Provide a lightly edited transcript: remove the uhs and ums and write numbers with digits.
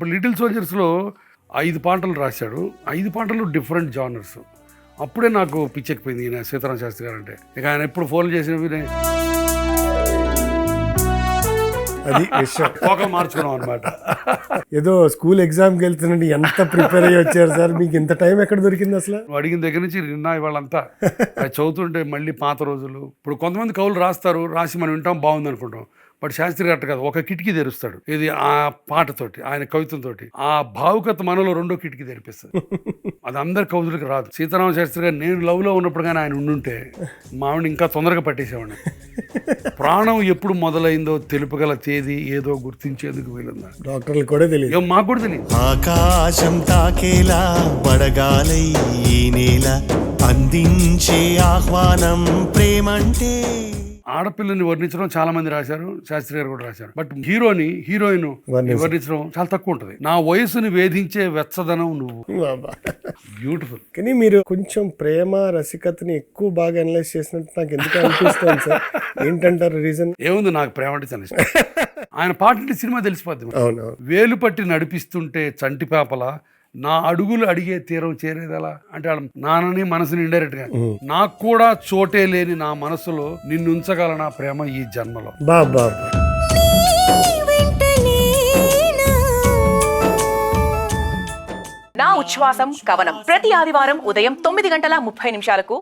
ఇప్పుడు 'లిటిల్ సోల్జర్స్'లో 5 పాటలు రాశాడు. 5 పాటలు డిఫరెంట్ జానర్స్. అప్పుడే నాకు పిచ్చెక్కిపోయింది ఈయన సీతారామ శాస్త్రి గారు అంటే. ఇక ఆయన ఎప్పుడు ఫోన్లు చేసినవి అది విషయం మార్చుకున్నాం అనమాట. ఏదో స్కూల్ ఎగ్జామ్కి వెళ్తున్నట్టు ఎంత ప్రిపేర్ అయ్యి వచ్చారు సార్, మీకు ఇంత టైం ఎక్కడ దొరికింది అసలు? అడిగిన దగ్గర నుంచి నిన్న ఇవాళంతా అది చదువుతుంటే మళ్ళీ పాత రోజులు. ఇప్పుడు కొంతమంది కవులు రాస్తారు, రాసి మనం వింటాం బాగుంది అనుకుంటాం. బట్ శాస్త్రి గారు కాదు, ఒక కిటికీ తెరుస్తాడు. ఇది ఆ పాటతోటి, ఆయన కవితంతోటి ఆ భావుకత మనలో రెండో కిటికీ తెరిపిస్తుంది. అది అందరి కవులకు రాదు. సీతారామ శాస్త్రి గారు నేను లవ్లో ఉన్నప్పుడు కానీ ఆయన ఉండుంటే మావిని ఇంకా తొందరగా పట్టేసేవాడిని. ప్రాణం ఎప్పుడు మొదలైందో తెలుపగల తేదీ ఏదో గుర్తించేందుకు వీలుందా? డాక్టర్లు కూడా తెలియదు, మాకు కూడా తెలియదు. ఆకాశం తాకేలా పడగాలై ఈ నేల అందించే ఆహ్వానం ప్రేమంటే. ఆడపిల్లని వర్ణించడం చాలా మంది రాశారు, శాస్త్రి గారు కూడా రాశారు. బట్ హీరోయిన్ వర్ణించడం చాలా తక్కువ ఉంటుంది. నా వయసుని వేధించే వెచ్చదనం నువ్వు. బ్యూటిఫుల్. కానీ మీరు కొంచెం ప్రేమ రసికతని ఎక్కువ బాగా అనలైజ్ చేసినట్టు నాకు ఎందుకు అనిపిస్తుంది సార్. ఏంటంటారు రీజన్? ఏముంది, నాకు ప్రేమ అంటే చాలా ఇష్టం. ఆయన పాటంటే సినిమా తెలిసిపోద్ది. అవును. వేలు పట్టి నడిపిస్తుంటే చంటి పాపల నా అడుగులు అడిగే తీరం చేరేదలా అంటే నాన్నని మనసుని ఇండైరెక్ట్ గా నాకు కూడా చోటే లేని నా మనసులో నిన్ను ఉంచగల నా ప్రేమ ఈ జన్మలో. బాబా నా ఉచ్ఛ్వాసం కవనం ప్రతి ఆదివారం ఉదయం 9:30 గంటలకు